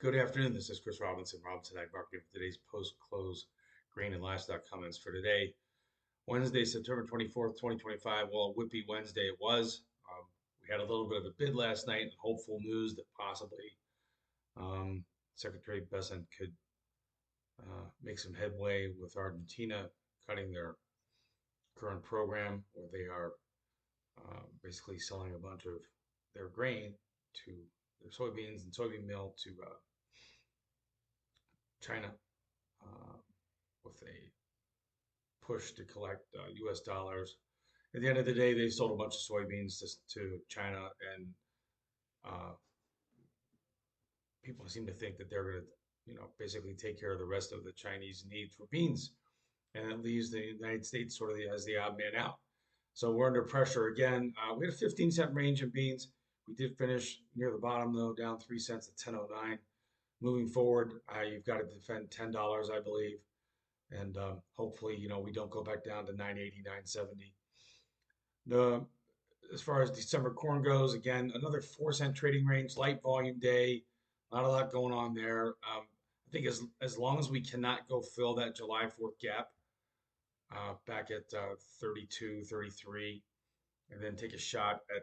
Good afternoon. This is Chris Robinson, Robinson Ag Marketing for today's post-close grain and livestock comments for today, Wednesday, September 24th, 2025. Well, Whippy Wednesday it was. We had a little bit of a bid last night and hopeful news that possibly um, Secretary Besant could make some headway with Argentina cutting their current program where they are basically selling a bunch of their grain to their soybeans and soybean meal to China uh, with a push to collect U.S. dollars. At the end of the day, they sold a bunch of soybeans to China, and uh, people seem to think that they're going to, basically take care of the rest of the Chinese needs for beans, and it leaves the United States sort of as the odd man out. So we're under pressure again. We had a 15-cent range in beans. We did finish near the bottom though, down 3 cents at 10.09. Moving forward, you've got to defend $10, I believe, and hopefully, we don't go back down to 9.80, 9.70. The As far as December corn goes, again, another 4 cent trading range, light volume day, not a lot going on there. I think as long as we cannot go fill that July 4th gap back at 32, 33, and then take a shot at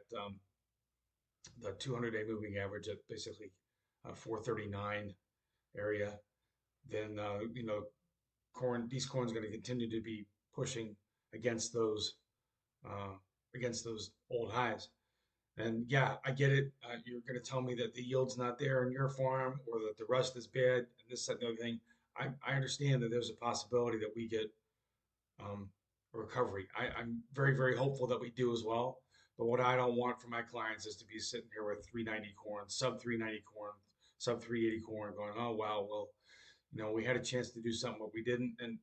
the 200-day moving average at basically 439 area, then these corn's going to continue to be pushing against those uh, old highs. And yeah, I get it. You're going to tell me that the yield's not there in your farm, or that the rust is bad, and this, that, and the other thing. I understand that there's a possibility that we get a recovery. I'm very, very hopeful that we do as well. But what I don't want for my clients is to be sitting here with 390 corn, sub 390 corn, sub 380 corn, going, oh wow, well, we had a chance to do something, but we didn't. And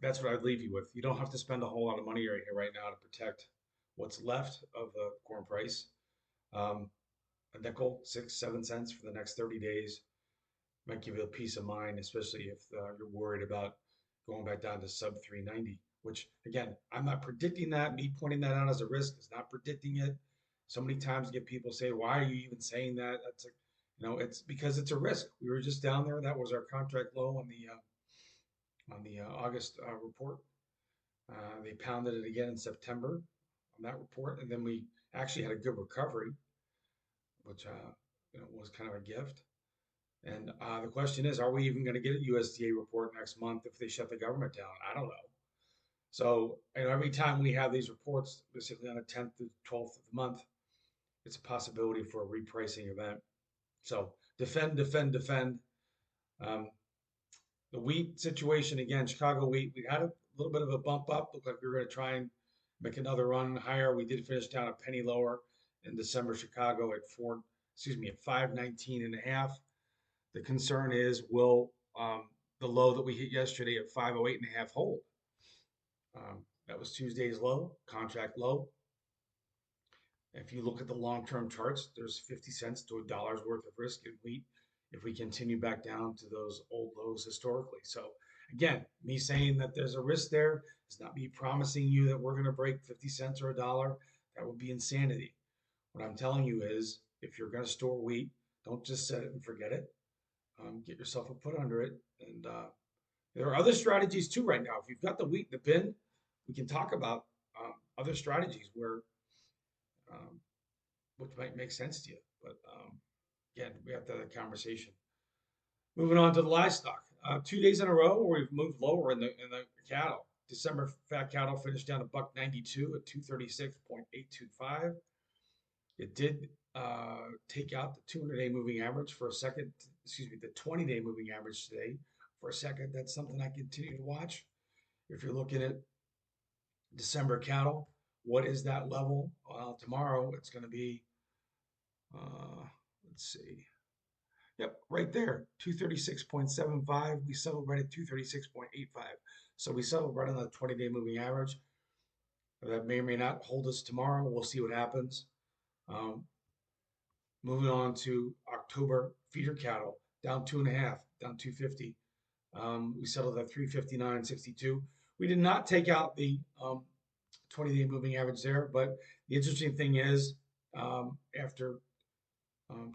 that's what I'd leave you with. You don't have to spend a whole lot of money right here, right now, to protect what's left of the corn price. Um, a nickel, 6, 7 cents for the next 30 days might give you a peace of mind, especially if you're worried about going back down to sub 390, which again, I'm not predicting that. Me pointing that out as a risk is not predicting it. So many times I get people say, why are you even saying that? That's it's because it's a risk. We were just down there. That was our contract low on the August report. They pounded it again in September on that report, and then we actually had a good recovery, which was kind of a gift. And the question is, are we even going to get a USDA report next month if they shut the government down? I don't know. So every time we have these reports, basically on the 10th to 12th of the month, it's a possibility for a repricing event. So defend, defend, defend. Um, the wheat situation again, Chicago wheat, we had a little bit of a bump up. Looked like we were going to try and make another run higher. We did finish down a penny lower in December. Chicago at 519.5. The concern is, will the low that we hit yesterday at 508.5 hold? That was Tuesday's low, contract low. If you look at the long-term charts, there's 50 cents to $1 worth of risk in wheat if we continue back down to those old lows historically. So again, me saying that there's a risk there is not me promising you that we're going to break 50 cents or $1. That would be insanity. What I'm telling you is, if you're going to store wheat, don't just set it and forget it. Get yourself a put under it. And there are other strategies too right now. If you've got the wheat in the bin, we can talk about other strategies where um, which might make sense to you. But again, we have to have a conversation. Moving on to the livestock. 2 days in a row where we've moved lower in the cattle. December fat cattle finished down a $1.92 at 236.825. It did take out the 200-day moving average for a second. Excuse me, the 20-day moving average today for a second. That's something I continue to watch. If you're looking at December cattle, what is that level? Well, tomorrow it's going to be, let's see. Yep, right there, 236.75. We settled right at 236.85. So we settled right on the 20-day moving average. That may or may not hold us tomorrow. We'll see what happens. Moving on to October feeder cattle, down 2.5, down 250. We settled at 359.62. We did not take out the 20-day moving average there, but the interesting thing is, after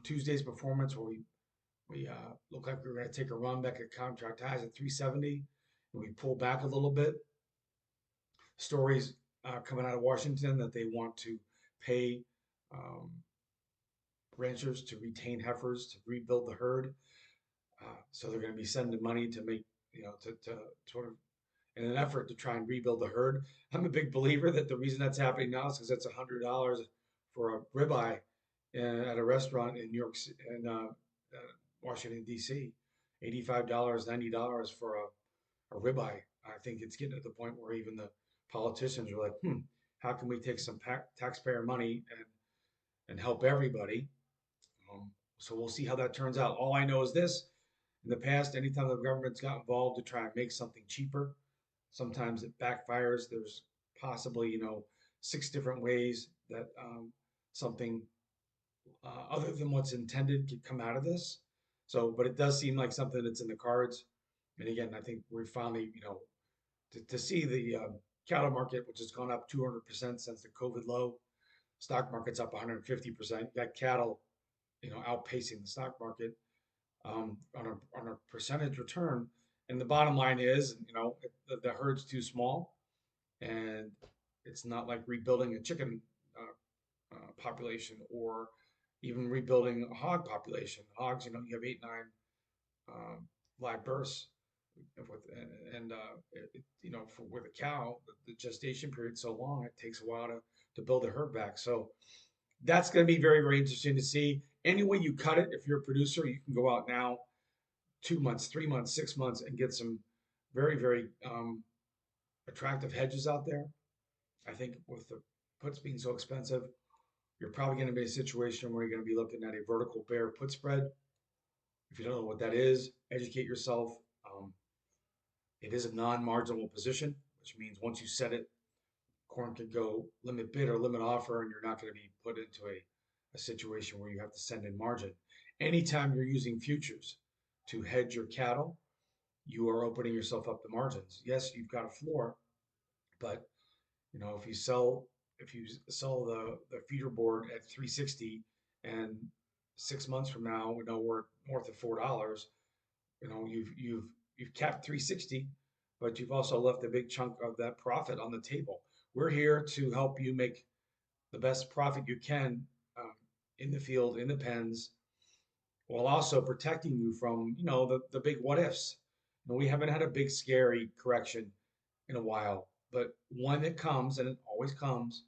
Tuesday's performance, where we We looked like we were going to take a run back at contract highs at 370, and we pulled back a little bit. Stories coming out of Washington that they want to pay um, ranchers to retain heifers to rebuild the herd. So they're going to be sending money to make, to sort of in an effort to try and rebuild the herd. I'm a big believer that the reason that's happening now is because it's $100 for a ribeye at a restaurant in New York Washington D.C. $85, $90 for a ribeye. I think it's getting to the point where even the politicians are like, how can we take some taxpayer money and help everybody? So we'll see how that turns out. All I know is this: in the past, anytime the government's got involved to try and make something cheaper, sometimes it backfires. There's possibly, 6 different ways that something other than what's intended could come out of this. So, but it does seem like something that's in the cards. And again, I think we're finally, to see the cattle market, which has gone up 200% since the COVID low, stock market's up 150%. You got cattle, outpacing the stock market on a percentage return. And the bottom line is, the herd's too small, and it's not like rebuilding a chicken population or even rebuilding a hog population. Hogs, you have 8, 9 live births with, and with a cow, the gestation period's so long, it takes a while to build a herd back. So that's going to be very, very interesting to see. Any way you cut it, if you're a producer, you can go out now 2 months, 3 months, 6 months, and get some very, very attractive hedges out there. I think with the puts being so expensive, you're probably going to be in a situation where you're going to be looking at a vertical bear put spread. If you don't know what that is, educate yourself. It is a non-marginal position, which means once you set it, corn could go limit bid or limit offer, and you're not going to be put into a situation where you have to send in margin. Anytime you're using futures to hedge your cattle, you are opening yourself up to margins. Yes, you've got a floor, but if you sell the feeder board at 360, and 6 months from now we know we're north of $4, you've capped 360, but you've also left a big chunk of that profit on the table. We're here to help you make the best profit you can in the field, in the pens, while also protecting you from the big what ifs. We haven't had a big scary correction in a while, but when it comes, and it always comes,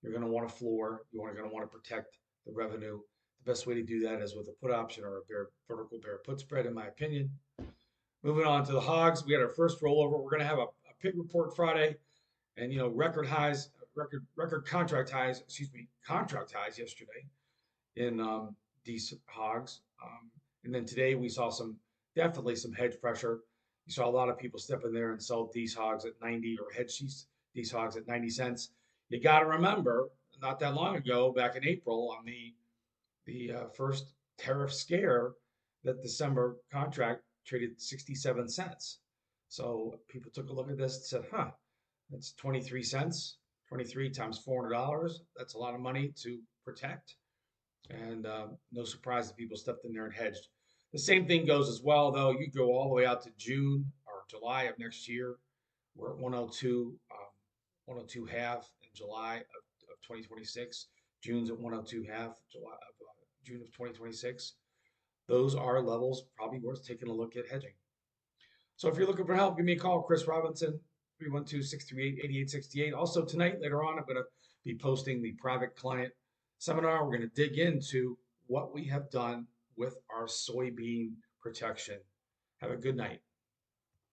you're going to want a floor. You're going to want to protect the revenue. The best way to do that is with a put option or a vertical bear put spread, in my opinion. Moving on to the hogs, we had our first rollover. We're going to have a pig report Friday, and record contract highs. Excuse me, contract highs yesterday in these hogs. And then today we saw definitely some hedge pressure. You saw a lot of people step in there and sell these hogs at 90 or hedge these hogs at 90 cents. You got to remember, not that long ago, back in April, on the first tariff scare, that December contract traded 67 cents. So people took a look at this and said, that's 23 cents. 23 times $400. That's a lot of money to protect. And no surprise that people stepped in there and hedged. The same thing goes as well, though. You go all the way out to June or July of next year. We're at 102, 102 half in July of 2026. June's at 102 half, June of 2026. Those are levels probably worth taking a look at hedging. So if you're looking for help, give me a call, Chris Robinson, 312-638-8868. Also tonight, later on, I'm going to be posting the private client seminar. We're going to dig into what we have done with our soybean protection. Have a good night.